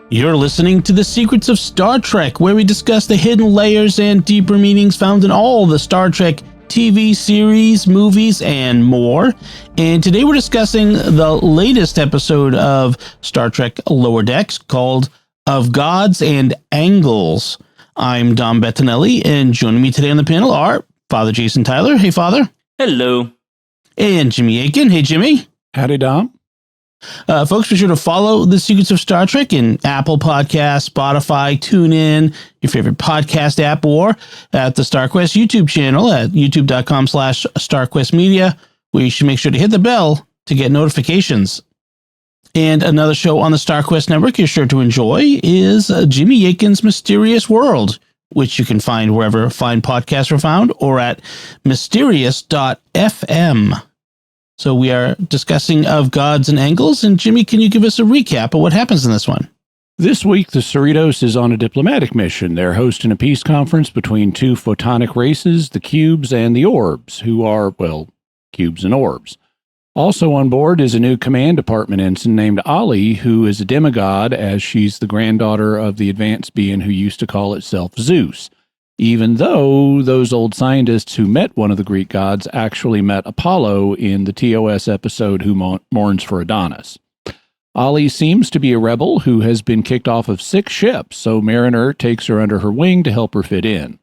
You're listening to The Secrets of Star Trek, where we discuss the hidden layers and deeper meanings found in all the Star Trek TV series, movies, and more. And today we're discussing the latest episode of Star Trek Lower Decks called Of Gods and Angles. I'm Dom Bettinelli, and joining me today on the panel are Father Jason Tyler. Hey, Father. Hello. And Jimmy Akin. Hey, Jimmy. Howdy, Dom. Folks, be sure to follow The Secrets of Star Trek in Apple Podcasts, Spotify, TuneIn, your favorite podcast app, or at the StarQuest YouTube channel at youtube.com/StarQuestMedia, where you should make sure to hit the bell to get notifications. And another show on the StarQuest network you're sure to enjoy is Jimmy Akin's Mysterious World, which you can find wherever fine podcasts are found or at mysterious.fm. So we are discussing Of Gods and Angles. And Jimmy, can you give us a recap of what happens in this one? This week, the Cerritos is on a diplomatic mission. They're hosting a peace conference between two photonic races, the Cubes and the Orbs, who are, well, Cubes and Orbs. Also on board is a new command department ensign named Ali, who is a demigod, as she's the granddaughter of the advanced being who used to call itself Zeus, even though those old scientists who met one of the Greek gods actually met Apollo in the TOS episode Who Mourns for Adonis. Ali seems to be a rebel who has been kicked off of 6 ships, so Mariner takes her under her wing to help her fit in.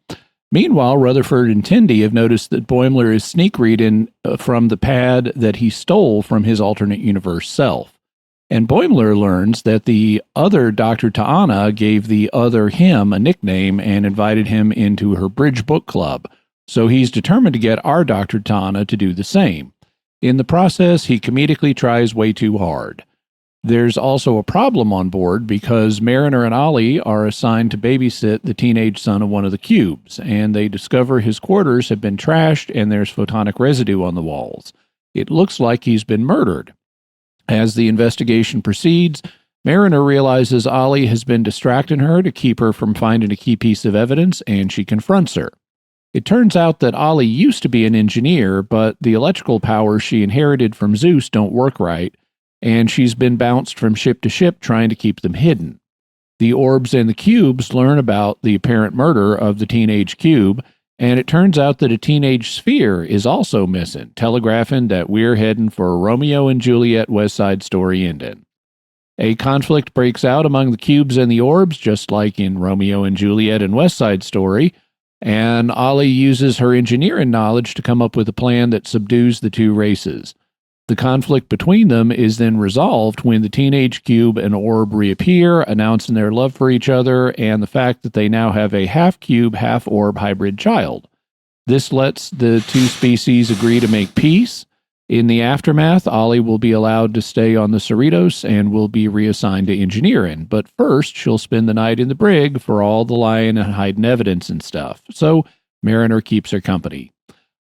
Meanwhile, Rutherford and Tendi have noticed that Boimler is sneak reading from the pad that he stole from his alternate universe self. And Boimler learns that the other Dr. T'Ana gave the other him a nickname and invited him into her bridge book club. So he's determined to get our Dr. T'Ana to do the same. In the process, he comedically tries way too hard. There's also a problem on board because Mariner and Ali are assigned to babysit the teenage son of one of the Cubes, and they discover his quarters have been trashed and there's photonic residue on the walls. It looks like he's been murdered. As the investigation proceeds, Mariner realizes Ali has been distracting her to keep her from finding a key piece of evidence, and she confronts her. It turns out that Ali used to be an engineer, but the electrical powers she inherited from Zeus don't work right, and she's been bounced from ship to ship trying to keep them hidden. The Orbs and the Cubes learn about the apparent murder of the teenage Cube, and it turns out that a teenage sphere is also missing, telegraphing that we're heading for a Romeo and Juliet West Side Story ending. A conflict breaks out among the Cubes and the Orbs, just like in Romeo and Juliet and West Side Story, and Ali uses her engineering knowledge to come up with a plan that subdues the two races. The conflict between them is then resolved when the teenage Cube and Orb reappear, announcing their love for each other and the fact that they now have a half-Cube, half-Orb hybrid child. This lets the two species agree to make peace. In the aftermath, Ali will be allowed to stay on the Cerritos and will be reassigned to engineering, but first she'll spend the night in the brig for all the lying and hiding evidence and stuff, so Mariner keeps her company.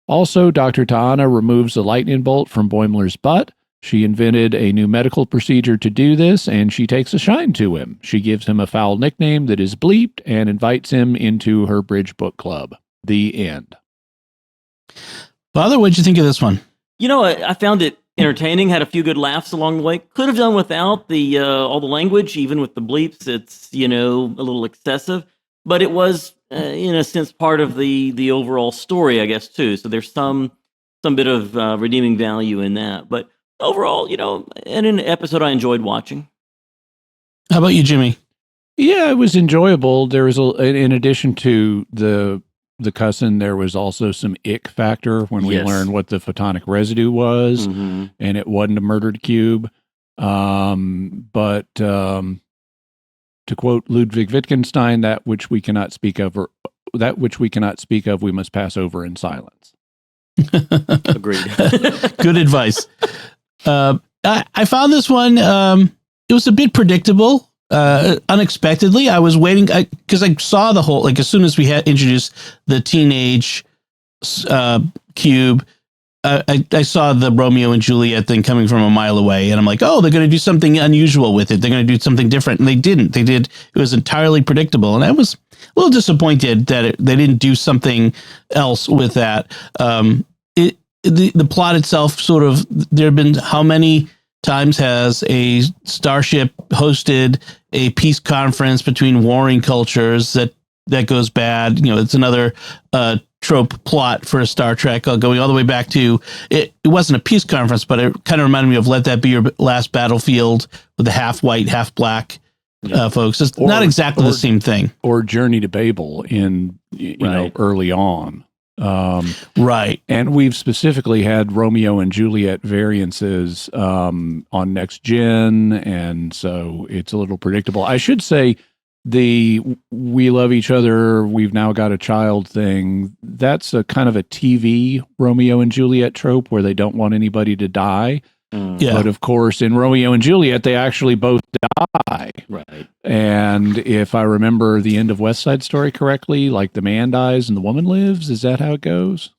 Also, Dr. T'Ana removes a lightning bolt from Boimler's butt. She invented a new medical procedure to do this, and she takes a shine to him. She gives him a foul nickname that is bleeped and invites him into her bridge book club. The end. Father, what'd you think of this one? You know, I found it entertaining, had a few good laughs along the way. Could have done without the all the language, even with the bleeps. It's, a little excessive. But it was, in a sense, part of the overall story, I guess, too. So there's some bit of redeeming value in that. But overall, in an episode I enjoyed watching. How about you, Jimmy? Yeah, it was enjoyable. There was, in addition to the cussing, there was also some ick factor when we learned what the photonic residue was, and it wasn't a murdered cube. But to quote Ludwig Wittgenstein, that which we cannot speak of, we must pass over in silence. Agreed. Good advice. I found this one, it was a bit predictable, unexpectedly. I was waiting, because I saw the whole, as soon as we had introduced the teenage Cube, I saw the Romeo and Juliet thing coming from a mile away, and I'm like, oh, they're going to do something unusual with it. They're going to do something different. And they didn't. It was entirely predictable. And I was a little disappointed that they didn't do something else with that. The plot itself there have been how many times has a starship hosted a peace conference between warring cultures that goes bad. It's another trope plot for a Star Trek, going all the way back to it. It wasn't a peace conference, but it kind of reminded me of Let That Be Your Last Battlefield with the half white, half black folks. It's not exactly the same thing. Or Journey to Babel in early on. Right. And we've specifically had Romeo and Juliet variances on Next Gen, and so it's a little predictable. I should say the "we love each other, we've now got a child" thing, that's a kind of a TV Romeo and Juliet trope where they don't want anybody to die. Yeah. But of course, in Romeo and Juliet, they actually both die. Right. And if I remember the end of West Side Story correctly, like the man dies and the woman lives. Is that how it goes?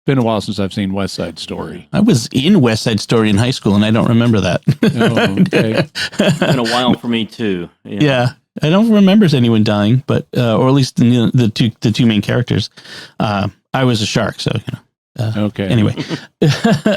Been a while since I've seen West Side Story. I was in West Side Story in high school, and I don't remember that. Oh, okay. It's been a while for me too. Yeah. I don't remember anyone dying, but or at least the two main characters. I was a shark, so Okay. Anyway,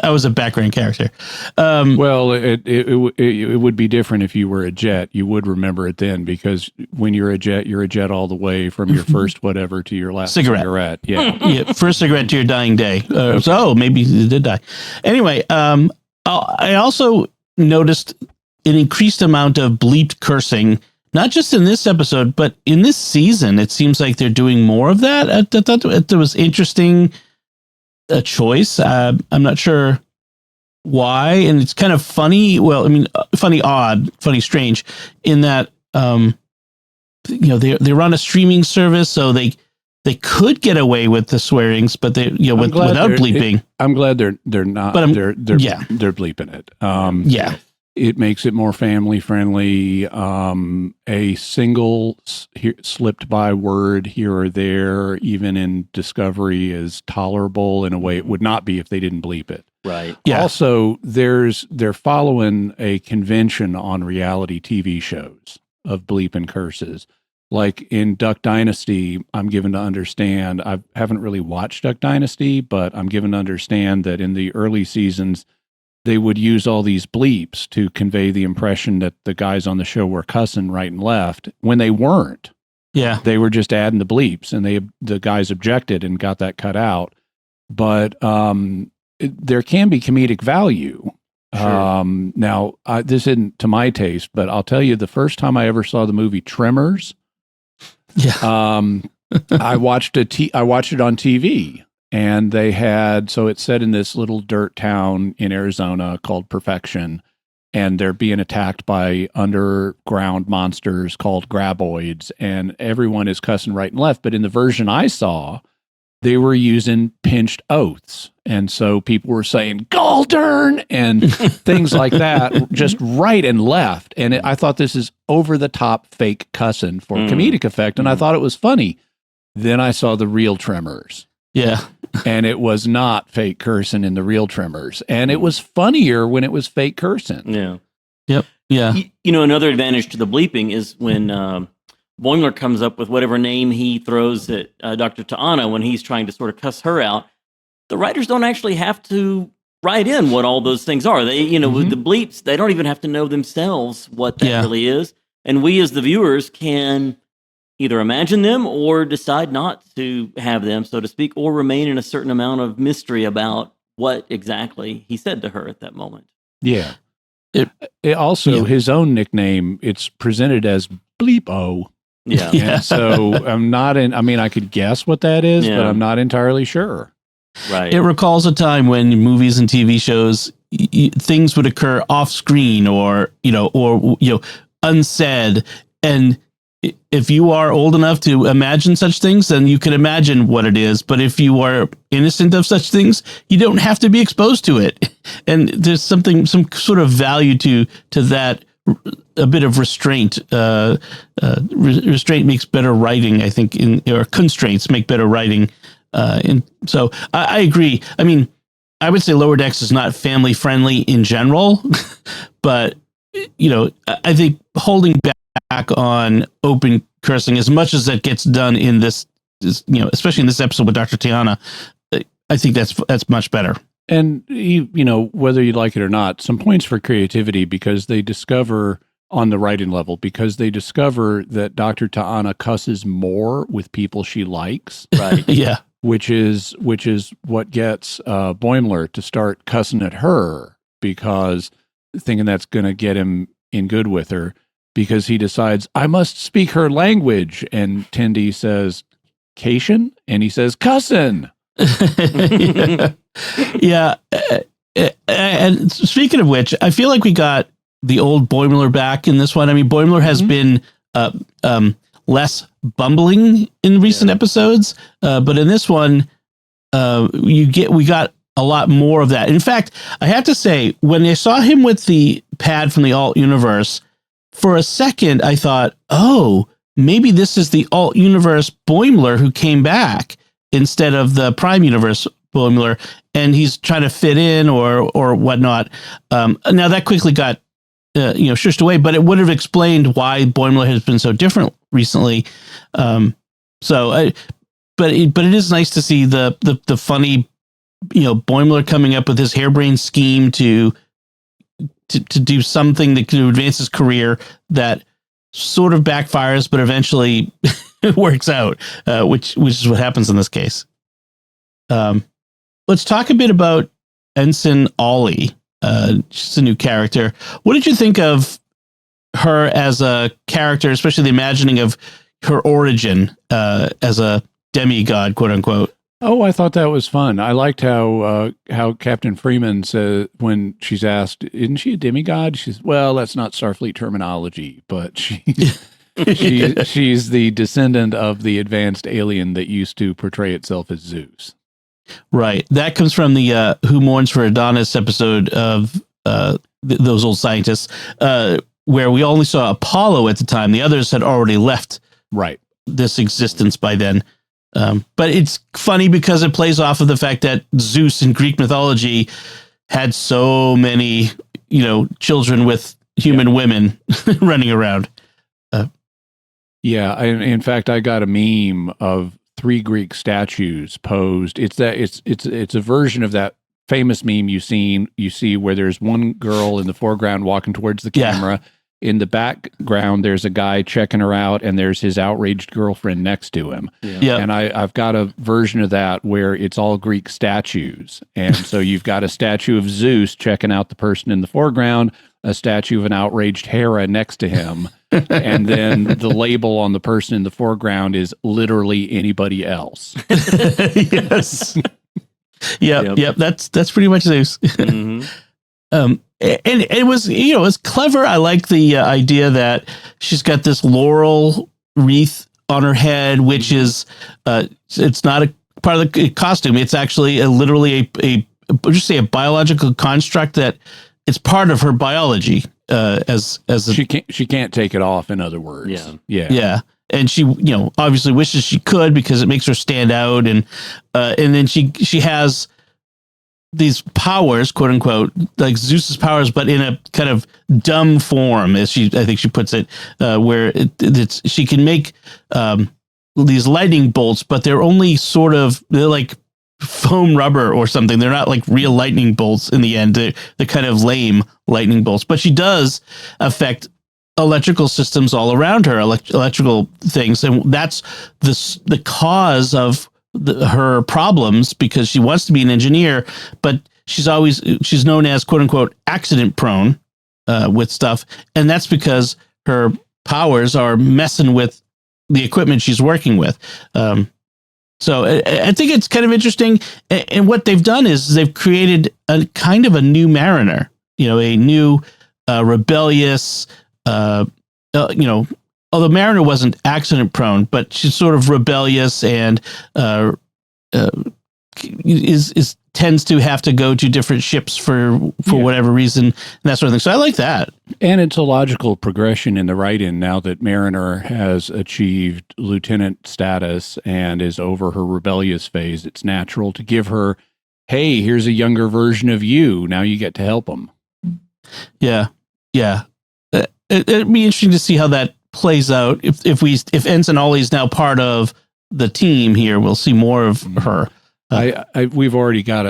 I was a background character. Well, it would be different if you were a jet. You would remember it then, because when you're a jet all the way from your first whatever to your last cigarette. Yeah. Yeah, first cigarette to your dying day. So maybe you did die. Anyway, I also noticed an increased amount of bleeped cursing, not just in this episode, but in this season. It seems like they're doing more of that. I thought it was interesting. A choice. I'm not sure why, and it's kind of funny. Well, I mean, funny, odd, funny, strange, in that they're on a streaming service, so they could get away with the swearings, but they without bleeping. I'm glad they're not. But they're bleeping it. Yeah. It makes it more family friendly. A single slipped by word here or there, even in Discovery, is tolerable in a way it would not be if they didn't bleep it. Right. Yeah. Also, they're following a convention on reality TV shows of bleep and curses. Like in Duck Dynasty, I'm given to understand, I haven't really watched Duck Dynasty, but I'm given to understand that in the early seasons, they would use all these bleeps to convey the impression that the guys on the show were cussing right and left when they weren't. Yeah. They were just adding the bleeps, and the guys objected and got that cut out. But there can be comedic value. Sure. Now, this isn't to my taste, but I'll tell you, the first time I ever saw the movie Tremors, I watched it on TV. And they so it's set in this little dirt town in Arizona called Perfection, and they're being attacked by underground monsters called graboids, and everyone is cussing right and left. But in the version I saw, they were using pinched oaths. And so people were saying, "Goldern," and things like that, just right and left. And I thought, this is over the top fake cussing for comedic effect. And I thought it was funny. Then I saw the real Tremors. Yeah. And it was not fake cursing in the real Tremors. And it was funnier when it was fake cursing. Yeah. Yep. Yeah. Another advantage to the bleeping is when Boimler comes up with whatever name he throws at Dr. Ta'ana when he's trying to sort of cuss her out. The writers don't actually have to write in what all those things are. They, with the bleeps, they don't even have to know themselves what that really is. And we as the viewers can either imagine them or decide not to have them, so to speak, or remain in a certain amount of mystery about what exactly he said to her at that moment. Yeah. It also, his own nickname, it's presented as Bleepo. Yeah. And so I could guess what that is, but I'm not entirely sure. Right. It recalls a time when movies and TV shows, things would occur off screen or unsaid. And if you are old enough to imagine such things, then you can imagine what it is. But if you are innocent of such things, you don't have to be exposed to it. And there's some sort of value to that, a bit of restraint. Restraint makes better writing, I think, or constraints make better writing. So I agree. I mean, I would say Lower Decks is not family friendly in general, but I think holding back on open cursing as much as that gets done in this, especially in this episode with Dr. Tiana, I think that's much better. And, whether you like it or not, some points for creativity because they discover on the writing level, because they discover that Dr. Ta'ana cusses more with people she likes. Right. Yeah. Which is what gets Boimler to start cussing at her because thinking that's going to get him in good with her because he decides, I must speak her language. And Tendi says, Cation? And he says, cussin'. Yeah. And speaking of which, I feel like we got the old Boimler back in this one. I mean, Boimler has been less bumbling in recent episodes, but in this one, we got a lot more of that. In fact, I have to say, when I saw him with the pad from the alt universe, for a second, I thought, oh, maybe this is the alt universe Boimler who came back instead of the Prime Universe Boimler, and he's trying to fit in or whatnot. Now that quickly got shushed away, but it would have explained why Boimler has been so different recently. But it is nice to see the funny, Boimler coming up with his harebrained scheme to do something that could advance his career that sort of backfires, but eventually works out, which is what happens in this case. Let's talk a bit about Ensign Ollie. She's a new character. What did you think of her as a character, especially the imagining of her origin as a demigod, quote unquote? Oh, I thought that was fun. I liked how Captain Freeman said when she's asked, "Isn't she a demigod?" She's, "Well, that's not Starfleet terminology, but she's the descendant of the advanced alien that used to portray itself as Zeus." Right. That comes from the Who Mourns for Adonis episode of those old scientists, where we only saw Apollo at the time. The others had already left this existence by then. But it's funny because it plays off of the fact that Zeus in Greek mythology had so many, children with human women running around. In fact, I got a meme of 3 Greek statues posed. It's a version of that famous meme you see where there's one girl in the foreground walking towards the camera. Yeah. In the background, there's a guy checking her out, and there's his outraged girlfriend next to him. Yeah. And I've got a version of that where it's all Greek statues. And so you've got a statue of Zeus checking out the person in the foreground, a statue of an outraged Hera next to him, and then the label on the person in the foreground is literally anybody else. Yes. Yep. That's pretty much Zeus. Mm-hmm. And it was, it was clever. I like the idea that she's got this laurel wreath on her head, which is, it's not a part of the costume. It's actually literally a biological construct that it's part of her biology. She can't take it off. In other words, yeah. And she, obviously wishes she could because it makes her stand out. And then she has these powers, quote unquote, like Zeus's powers, but in a kind of dumb form, as I think she puts it, where she can make these lightning bolts, but they're only they're like foam rubber or something. They're not like real lightning bolts in the end. They're kind of lame lightning bolts, but she does affect electrical systems all around her, electrical things. And that's the cause of her problems, because she wants to be an engineer, but she's known as, quote unquote, accident prone with stuff. And that's because her powers are messing with the equipment she's working with. So I think it's kind of interesting. And what they've done is they've created a kind of a new Mariner, a new rebellious, although Mariner wasn't accident prone, but she's sort of rebellious and tends to have to go to different ships for whatever reason and that sort of thing. So I like that. And it's a logical progression in the write-in now that Mariner has achieved lieutenant status and is over her rebellious phase. It's natural to give her, hey, here's a younger version of you. Now you get to help them. Yeah. It'd be interesting to see how that plays out. If Ensign Ollie is now part of the team here, we'll see more of her. We've already got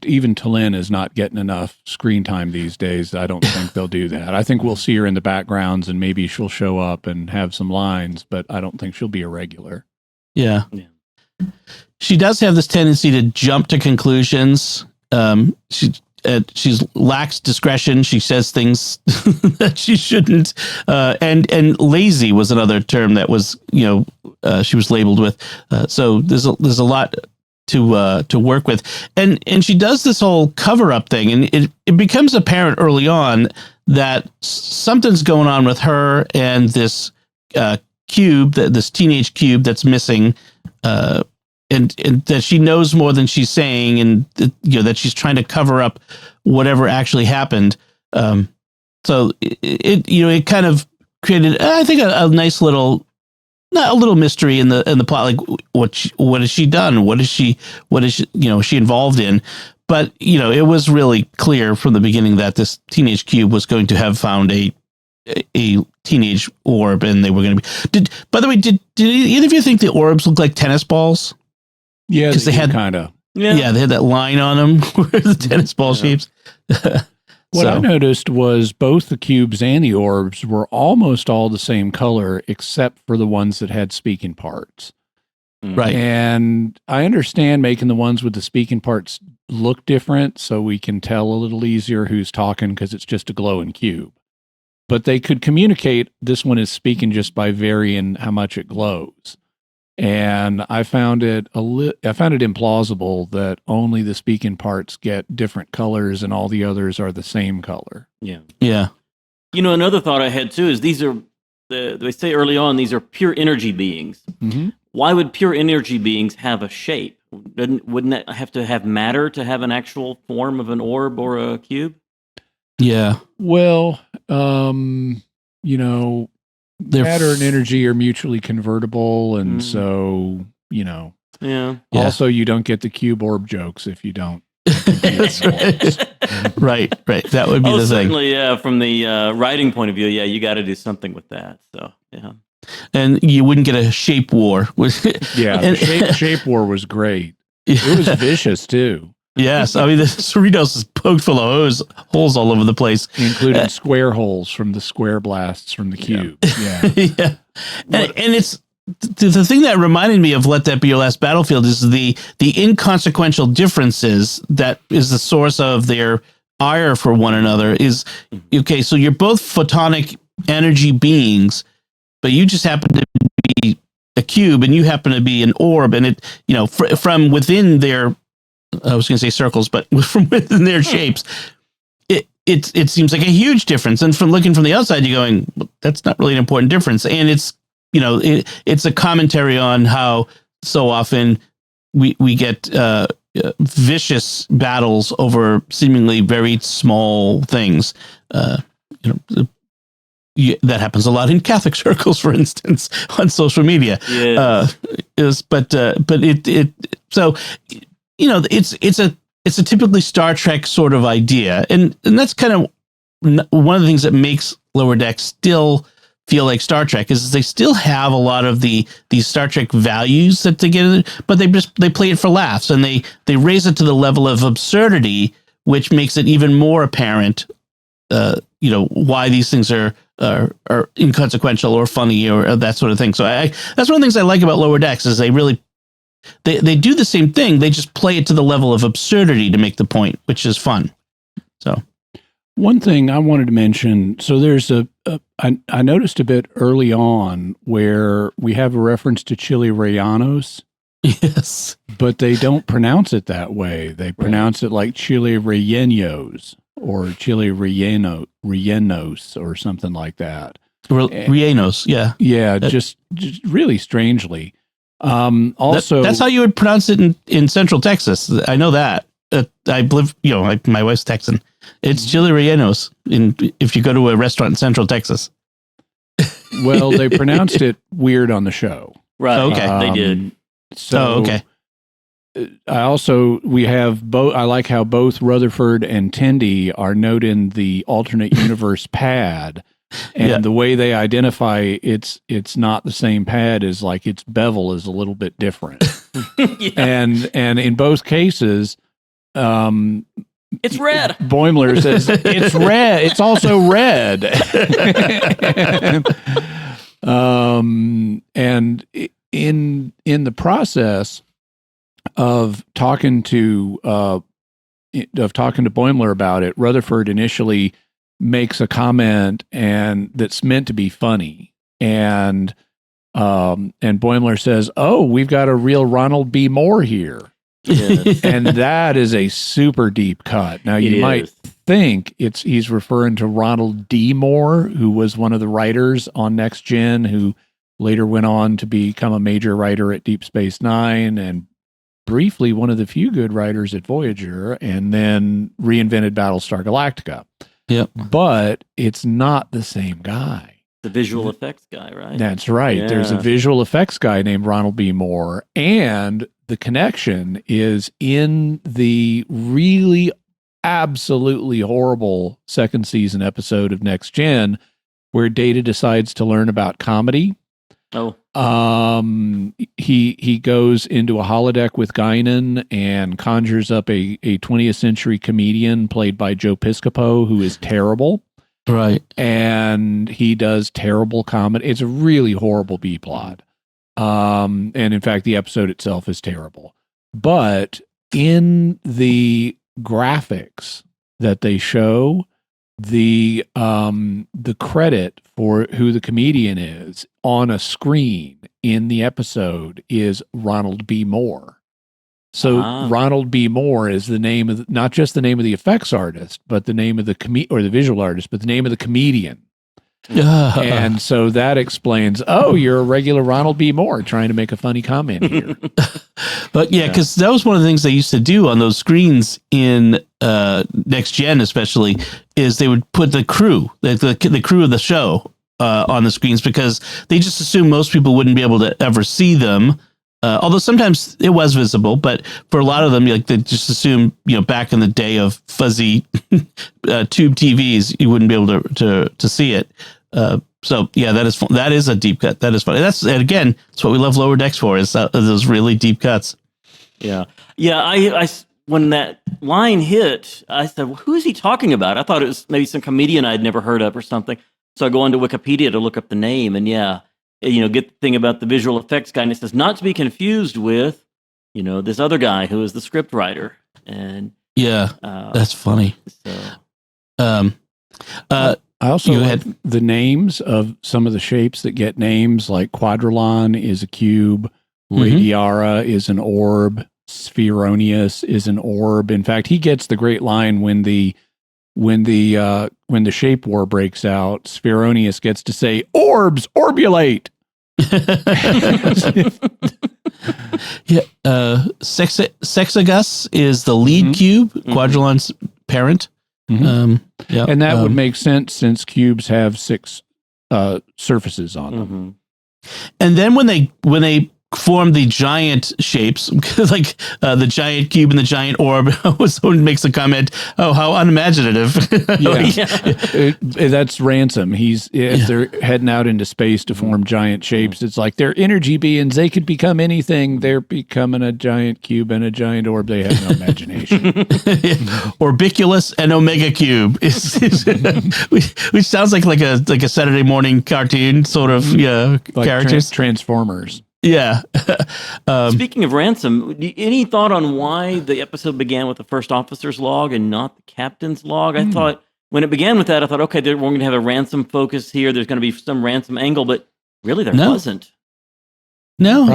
even Talin is not getting enough screen time these days. I don't think they'll do that. I think we'll see her in the backgrounds and maybe she'll show up and have some lines, but I don't think she'll be a regular. Yeah. She does have this tendency to jump to conclusions. She's lacks discretion. She says things that she shouldn't. And lazy was another term that was, she was labeled with. So there's a lot to work with. And she does this whole cover up thing, and it becomes apparent early on that something's going on with her and this cube, this teenage cube that's missing. And that she knows more than she's saying, and that she's trying to cover up whatever actually happened. So it kind of created, I think, a nice little, not a little mystery in the plot. Like what has she done? What is she she involved in? But it was really clear from the beginning that this teenage cube was going to have found a teenage orb, and they were going to be. By the way, did either of you think the orbs looked like tennis balls? Yeah, because they had kind of. Yeah, they had that line on them where the tennis ball shapes. What I noticed was both the cubes and the orbs were almost all the same color, except for the ones that had speaking parts. Right. And I understand making the ones with the speaking parts look different so we can tell a little easier who's talking because it's just a glowing cube. But they could communicate this one is speaking just by varying how much it glows. And I found it implausible that only the speaking parts get different colors and all the others are the same color. Yeah. Yeah. Another thought I had too is these are, they say early on, these are pure energy beings. Mm-hmm. Why would pure energy beings have a shape? Wouldn't that have to have matter to have an actual form of an orb or a cube? Yeah. Well, matter and energy are mutually convertible, and so Yeah. Also, you don't get the cube orb jokes if you don't. That's right. Right. That would be the thing. Certainly, yeah. From the writing point of view, yeah, you got to do something with that. So, yeah. And you wouldn't get a shape war. Yeah, shape war was great. It was vicious too. Yes, I mean the Cerritos is poked full of holes all over the place, including square holes from the square blasts from the cube. Yeah, yeah. And it's the thing that reminded me of Let That Be Your Last Battlefield is the inconsequential differences that is the source of their ire for one another. Is okay. So you're both photonic energy beings, but you just happen to be a cube, and you happen to be an orb, and it from within their. I was going to say circles, but from within their shapes, it seems like a huge difference. And from looking from the outside, you're going, well, that's not really an important difference. And it's it's a commentary on how so often we get vicious battles over seemingly very small things. That happens a lot in Catholic circles, for instance, on social media. Yes. It's a typically Star Trek sort of idea, and that's kind of one of the things that makes Lower Decks still feel like Star Trek is they still have a lot of these Star Trek values that they get, but they play it for laughs, and they raise it to the level of absurdity, which makes it even more apparent, why these things are inconsequential or funny or that sort of thing. So that's one of the things I like about Lower Decks is they really. They do the same thing. They just play it to the level of absurdity to make the point, which is fun. So, one thing I wanted to mention. So there's I noticed a bit early on where we have a reference to Chile Rellenos. Yes, but they don't pronounce it that way. They pronounce it like Chile Rellenos or Chile Rellenos or something like that. Rellenos, yeah, yeah, just really strangely. Also, that's how you would pronounce it in Central Texas. I know that. I live, my wife's Texan. It's Chile Rellenos if you go to a restaurant in Central Texas. Well, they pronounced it weird on the show. Right. Okay. They did. So, okay. We have both. I like how both Rutherford and Tendi are noting the alternate universe pad. And the way they identify it's not the same pad is like its bevel is a little bit different. Yeah. And in both cases, It's red. Boimler says it's red. It's also red. And in the process of talking to Boimler about it, Rutherford initially makes a comment and that's meant to be funny, and Boimler says, "Oh, we've got a real Ronald B. Moore here." Yes. And that is a super deep cut. Now you might think he's referring to Ronald D. Moore, who was one of the writers on Next Gen, who later went on to become a major writer at Deep Space Nine and briefly one of the few good writers at Voyager, and then reinvented Battlestar Galactica. Yep. But it's not the same guy. The visual effects guy, right? That's right. Yeah. There's a visual effects guy named Ronald B. Moore, and the connection is in the really absolutely horrible second season episode of Next Gen, where Data decides to learn about comedy. Oh. He goes into a holodeck with Guinan and conjures up a 20th century comedian played by Joe Piscopo, who is terrible. Right. And he does terrible comedy. It's a really horrible B plot. And in fact, the episode itself is terrible. But in the graphics that they show, the credit for who the comedian is on a screen in the episode is Ronald B. Moore. So Ronald B. Moore is the name of not just the name of the effects artist, but the name of the or the visual artist, but the name of the comedian. And so that explains, oh, you're a regular Ronald B. Moore trying to make a funny comment here. But yeah, because that was one of the things they used to do on those screens in Next Gen, especially, is they would put the crew, the crew of the show on the screens, because they just assumed most people wouldn't be able to ever see them. Although sometimes it was visible, but for a lot of them, like they just assume, back in the day of fuzzy tube TVs, you wouldn't be able to see it. So yeah, that is a deep cut. That is funny. And again, it's what we love Lower Decks for, is those really deep cuts. Yeah. I when that line hit, I said, well, who is he talking about? I thought it was maybe some comedian I'd never heard of or something. So I go onto Wikipedia to look up the name, and get the thing about the visual effects guy, and it says not to be confused with, this other guy who is the script writer. And that's funny. So, I also had the names of some of the shapes that get names, like Quadrilon is a cube, Radiara is an orb, Spheronius is an orb. In fact, he gets the great line when the shape war breaks out. Spheronius gets to say, "Orbs orbulate." Sexagus is the lead cube, Quadrilon's parent. And that would make sense since cubes have 6 surfaces on them. And then when they form the giant shapes, like the giant cube and the giant orb, someone makes a comment, "Oh, how unimaginative!" That's Ransom. As they're heading out into space to form giant shapes, it's like they're energy beings. They could become anything. They're becoming a giant cube and a giant orb. They have no imagination. Orbiculus and Omega Cube, which sounds like a Saturday morning cartoon sort of characters. Transformers. Yeah. Speaking of Ransom, any thought on why the episode began with the first officer's log and not the captain's log? I thought when it began with that, I thought, okay, we're going to have a Ransom focus here. There's going to be some Ransom angle, but really there wasn't. No.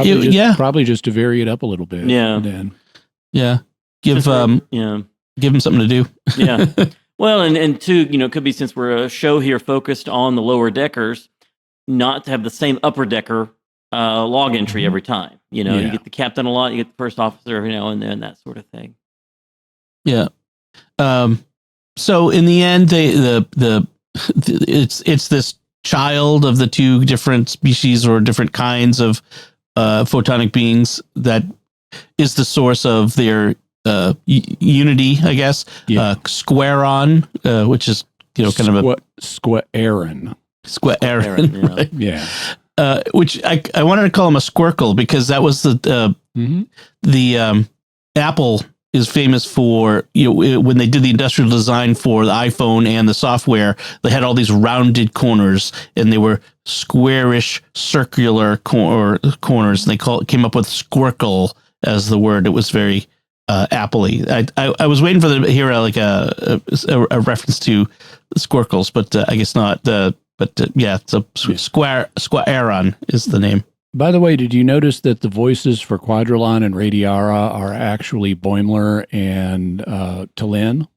Probably just to vary it up a little bit. Yeah. Give him something to do. Yeah. Well, and two, it could be, since we're a show here focused on the lower deckers, not to have the same upper decker log entry every time. You get the captain a lot, you get the first officer every now and then, that sort of thing. Yeah. So in the end, it's this child of the two different species or different kinds of photonic beings that is the source of their unity, I guess. Squaron, which is kind of a Squaron. Squaron, right? Yeah. Which I wanted to call him a squircle, because that was the Mm-hmm. The Apple is famous for, when they did the industrial design for the iPhone and the software, they had all these rounded corners, and they were squarish, circular corners. And they came up with squircle as the word. It was very Apple-y. I was waiting for them to hear a reference to squircles, but I guess not. Yeah, it's a Squareon is the name. By the way, did you notice that the voices for Quadrilon and Radiara are actually Boimler and Talin?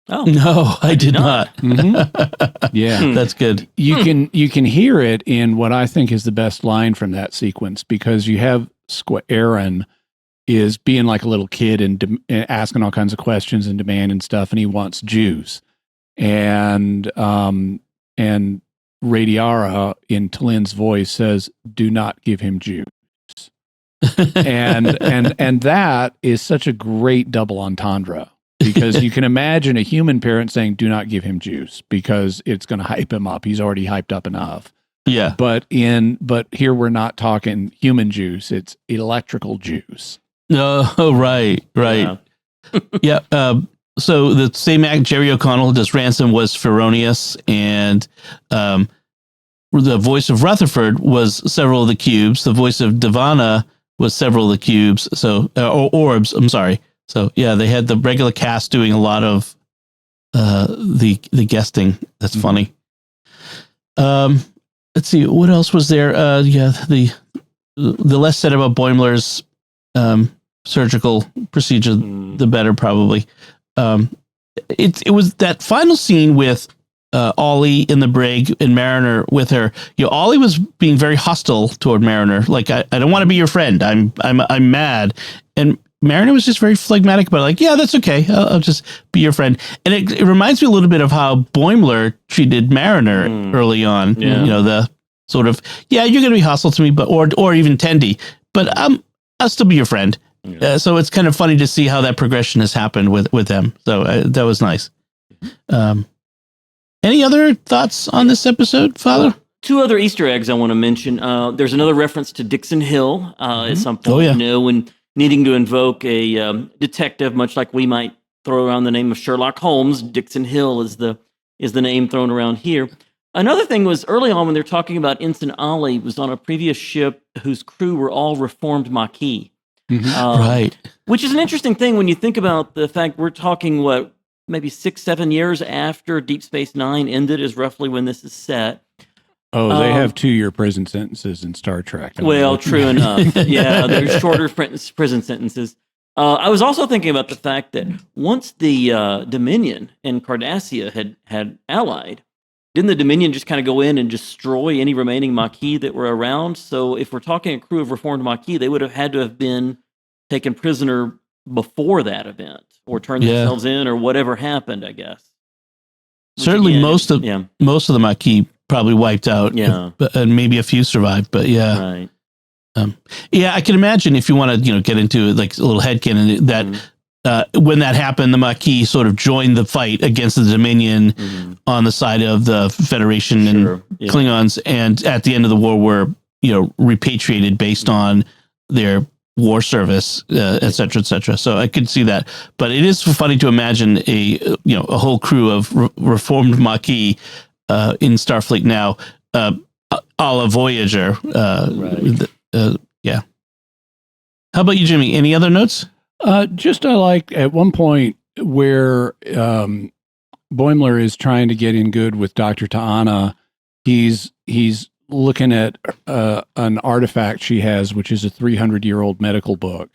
Oh no, I did not. Mm-hmm. Yeah, that's good. You can hear it in what I think is the best line from that sequence, because you have Squareon is being like a little kid and asking all kinds of questions and demanding stuff, and he wants juice, and Radiara in Talin's voice says, "Do not give him juice," and that is such a great double entendre, because you can imagine a human parent saying, "Do not give him juice," because it's going to hype him up. He's already hyped up enough. Yeah, but here we're not talking human juice; it's electrical juice. Oh, right. Yeah. So the same act, Jerry O'Connell, does Ransom, was Feronius, and the voice of Rutherford was several of the cubes. The voice of Divana was several of the cubes. So or orbs. I'm sorry. So yeah, they had the regular cast doing a lot of the guesting. That's funny. Let's see, what else was there? The less said about Boimler's surgical procedure, the better, probably. It was that final scene with Ollie in the brig and Mariner with her. Ollie was being very hostile toward Mariner. Like, I don't want to be your friend. I'm mad. And Mariner was just very phlegmatic about it. Like, yeah, that's okay. I'll just be your friend. And it reminds me a little bit of how Boimler treated Mariner early on. Yeah. The sort of, yeah, you're going to be hostile to me, but or even Tendi, but I'll still be your friend. Yeah. So it's kind of funny to see how that progression has happened with them. So that was nice. Any other thoughts on this episode, Father? Two other Easter eggs I want to mention. There's another reference to Dixon Hill at some point. When needing to invoke a detective, much like we might throw around the name of Sherlock Holmes, Dixon Hill is the name thrown around here. Another thing was early on when they're talking about Ensign Ollie was on a previous ship whose crew were all reformed Maquis. Right. Which is an interesting thing when you think about the fact we're talking, maybe 6-7 years after Deep Space Nine ended is roughly when this is set. Oh, they have 2-year prison sentences in Star Trek. Well, true enough. Yeah, there's shorter prison sentences. I was also thinking about the fact that once the Dominion and Cardassia had allied, didn't the Dominion just kind of go in and destroy any remaining Maquis that were around? So if we're talking a crew of reformed Maquis, they would have had to have been taken prisoner before that event, or turned themselves in, or whatever happened, I guess. Certainly again, most of the Maquis probably wiped out. Yeah. And maybe a few survived, but yeah. Right. I can imagine, if you want to, get into like a little headcanon, that when that happened, the Maquis sort of joined the fight against the Dominion on the side of the Federation and Klingons, and at the end of the war were, repatriated based on their war service, et cetera, et cetera. So I could see that, but it is funny to imagine a whole crew of reformed Maquis in Starfleet now, a la Voyager. Yeah. How about you, Jimmy? Any other notes? Just I like at one point where Boimler is trying to get in good with Dr. T'Ana. He's looking at an artifact she has, which is a 300-year-old medical book,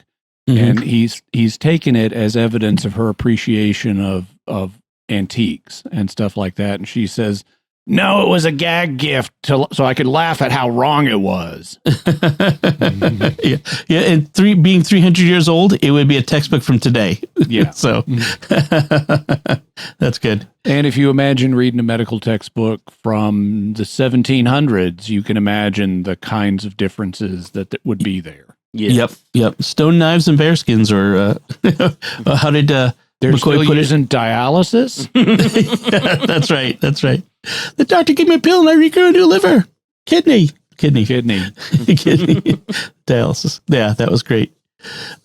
and he's taken it as evidence of her appreciation of antiques and stuff like that. And she says, "No, it was a gag gift so I could laugh at how wrong it was." Yeah, and being 300 years old, it would be a textbook from today. Yeah. So that's good. And if you imagine reading a medical textbook from the 1700s, you can imagine the kinds of differences that would be there. Yes. Yep. Stone knives and bearskins, or how did they're McCoy still using dialysis? Yeah, that's right. The doctor gave me a pill and I regrew into a liver. Kidney. Dialysis. Yeah, that was great.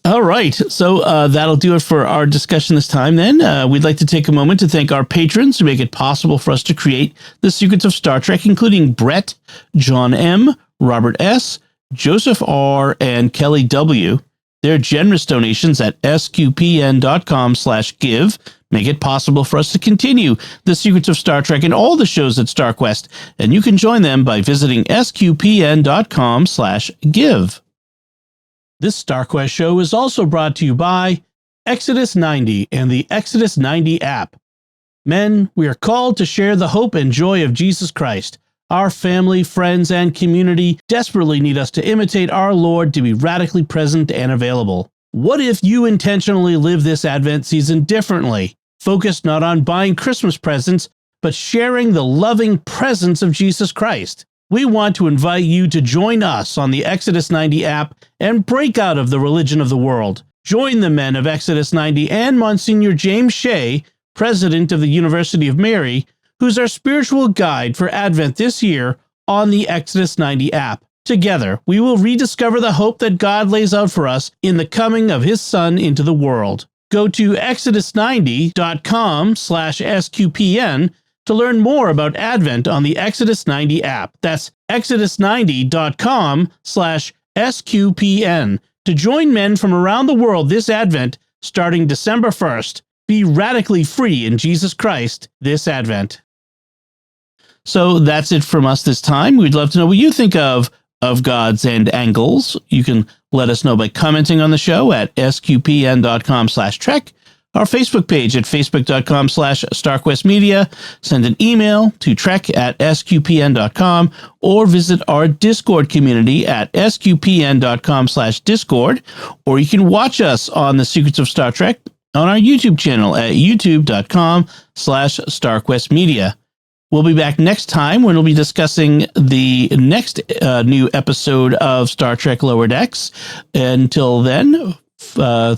All right. So that'll do it for our discussion this time then. We'd like to take a moment to thank our patrons who make it possible for us to create The Secrets of Star Trek, including Brett, John M., Robert S., Joseph R., and Kelly W. Their generous donations at sqpn.com/give make it possible for us to continue The Secrets of Star Trek and all the shows at StarQuest, and you can join them by visiting sqpn.com/give. This StarQuest show is also brought to you by Exodus 90 and the Exodus 90 app. Men, we are called to share the hope and joy of Jesus Christ. Our family, friends, and community desperately need us to imitate our Lord to be radically present and available. What if you intentionally live this Advent season differently? Focused not on buying Christmas presents, but sharing the loving presence of Jesus Christ. We want to invite you to join us on the Exodus 90 app and break out of the religion of the world. Join the men of Exodus 90 and Monsignor James Shea, president of the University of Mary, who's our spiritual guide for Advent this year on the Exodus 90 app. Together, we will rediscover the hope that God lays out for us in the coming of His Son into the world. Go to exodus90.com/SQPN to learn more about Advent on the Exodus 90 app. That's exodus90.com/SQPN to join men from around the world this Advent starting December 1st. Be radically free in Jesus Christ this Advent. So that's it from us this time. We'd love to know what you think of Gods and Angles. You can let us know by commenting on the show at sqpn.com/trek, our Facebook page at facebook.com/StarQuestMedia, send an email to trek@sqpn.com, or visit our Discord community at sqpn.com/Discord, or you can watch us on The Secrets of Star Trek on our YouTube channel at youtube.com/StarQuestMedia. We'll be back next time when we'll be discussing the next new episode of Star Trek Lower Decks. Until then, sorry,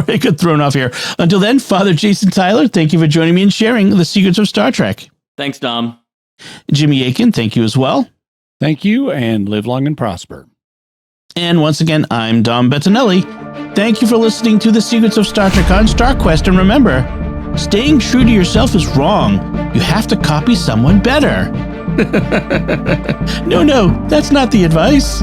I got thrown off here. Until then, Father Jason Tyler, thank you for joining me and sharing the secrets of Star Trek. Thanks, Dom. Jimmy Akin, thank you as well. Thank you, and live long and prosper. And once again, I'm Dom Bettinelli. Thank you for listening to The Secrets of Star Trek on StarQuest, and remember, staying true to yourself is wrong. You have to copy someone better. No, that's not the advice.